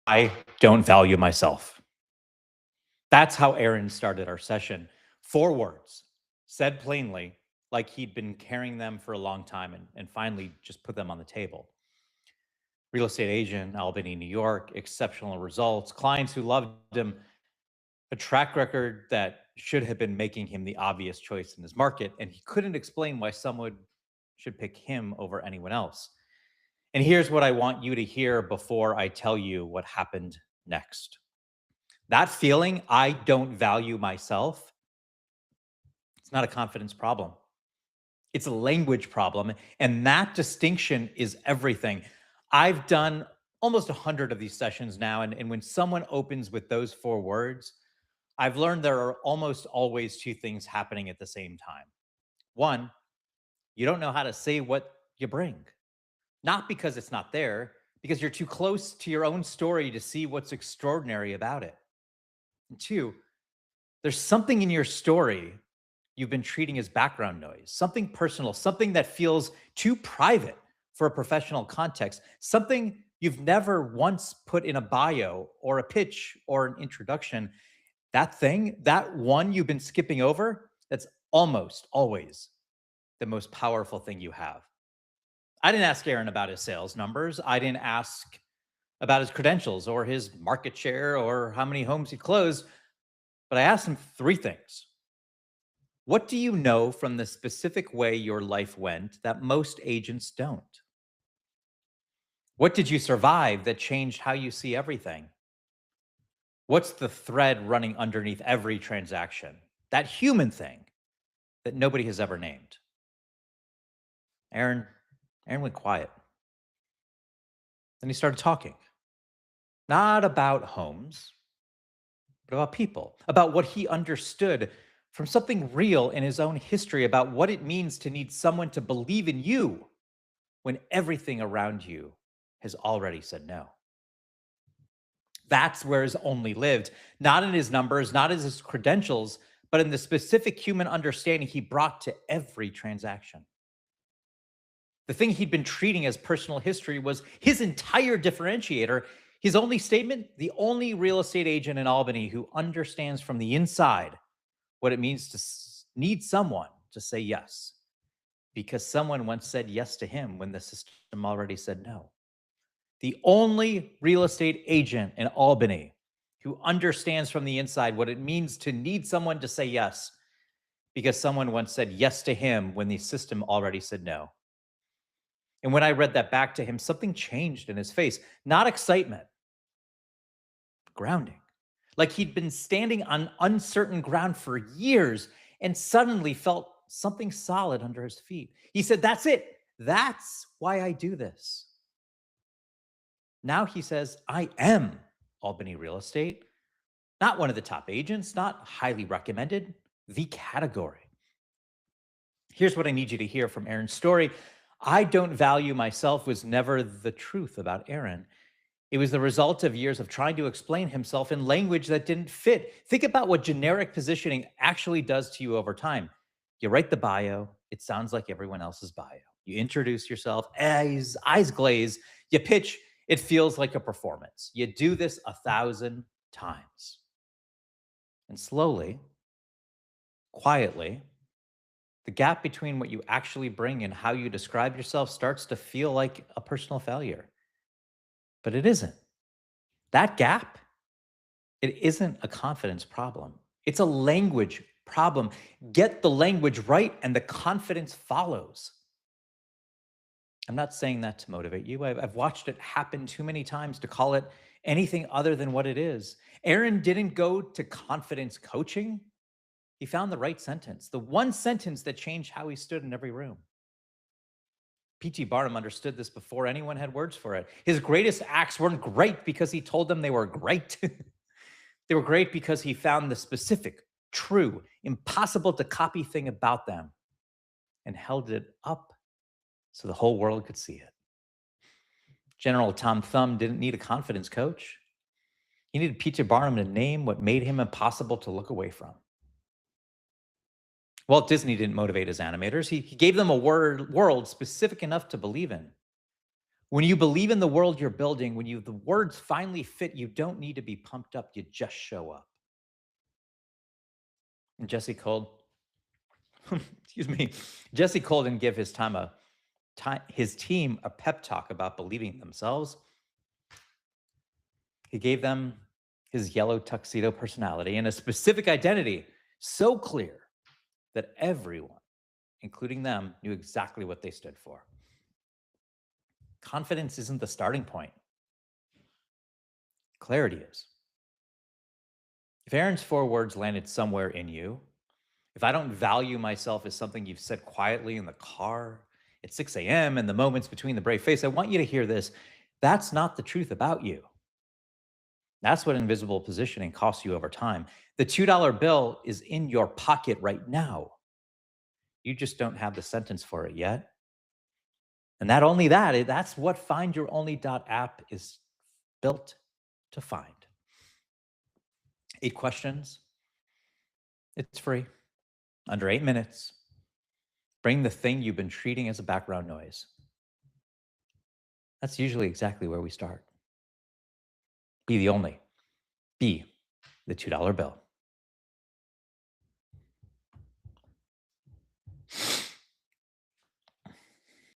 I don't value myself. That's how Aaron started our session. 4 words, said plainly, like he'd been carrying them for a long time and finally just put them on the table. Real estate agent, Albany, New York, exceptional results, clients who loved him, a track record that should have been making him the obvious choice in his market, and he couldn't explain why someone should pick him over anyone else. And here's what I want you to hear before I tell you what happened next. That feeling, I don't value myself, it's not a confidence problem. It's a language problem. And that distinction is everything. I've done almost 100 of these sessions now. And when someone opens with those 4 words, I've learned there are almost always 2 things happening at the same time. One, you don't know how to say what you bring, not because it's not there, because you're too close to your own story to see what's extraordinary about it. And 2, there's something in your story you've been treating as background noise, something personal, something that feels too private for a professional context, something you've never once put in a bio or a pitch or an introduction. That thing, that one you've been skipping over, that's almost always the most powerful thing you have. I didn't ask Aaron about his sales numbers. I didn't ask about his credentials or his market share or how many homes he closed, but I asked him 3 things. What do you know from the specific way your life went that most agents don't? What did you survive that changed how you see everything? What's the thread running underneath every transaction? That human thing that nobody has ever named. Aaron went quiet. Then he started talking. Not about homes, but about people, about what he understood from something real in his own history about what it means to need someone to believe in you when everything around you has already said no. That's where he's only lived, not in his numbers, not in his credentials, but in the specific human understanding he brought to every transaction. The thing he'd been treating as personal history was his entire differentiator. His only statement, the only real estate agent in Albany who understands from the inside what it means to need someone to say yes, because someone once said yes to him when the system already said no. The only real estate agent in Albany who understands from the inside what it means to need someone to say yes, because someone once said yes to him when the system already said no. And when I read that back to him, something changed in his face. Not excitement, grounding. Like he'd been standing on uncertain ground for years and suddenly felt something solid under his feet. He said, "That's it. That's why I do this." Now he says, "I am Albany Real Estate, not one of the top agents, not highly recommended, the category." Here's what I need you to hear from Aaron's story. I don't value myself was never the truth about Aaron. It was the result of years of trying to explain himself in language that didn't fit. Think about what generic positioning actually does to you over time. You write the bio, it sounds like everyone else's bio. You introduce yourself, eyes glaze, you pitch, it feels like a performance. You do this 1,000 times. And slowly, quietly, the gap between what you actually bring and how you describe yourself starts to feel like a personal failure. But it isn't. That gap, it isn't a confidence problem. It's a language problem. Get the language right and the confidence follows. I'm not saying that to motivate you. I've watched it happen too many times to call it anything other than what it is. Aaron didn't go to confidence coaching. He found the right sentence, the one sentence that changed how he stood in every room. P.T. Barnum understood this before anyone had words for it. His greatest acts weren't great because he told them they were great. They were great because he found the specific, true, impossible to copy thing about them and held it up so the whole world could see it. General Tom Thumb didn't need a confidence coach. He needed P.T. Barnum to name what made him impossible to look away from. Walt Disney didn't motivate his animators. He gave them a world specific enough to believe in. When you believe in the world you're building, when the words finally fit, you don't need to be pumped up. You just show up. And Jesse Cole, excuse me, Jesse Cole didn't give his team a pep talk about believing in themselves. He gave them his yellow tuxedo personality and a specific identity so clear that everyone, including them, knew exactly what they stood for. Confidence isn't the starting point. Clarity is. If Aaron's 4 words landed somewhere in you, if I don't value myself as something you've said quietly in the car at 6 a.m. and the moments between the brave face, I want you to hear this. That's not the truth about you. That's what invisible positioning costs you over time. The $2 bill is in your pocket right now. You just don't have the sentence for it yet. And that's what findyouronly.app is built to find. 8 questions. It's free. Under 8 minutes. Bring the thing you've been treating as a background noise. That's usually exactly where we start. Be the only. Be the $2 bill.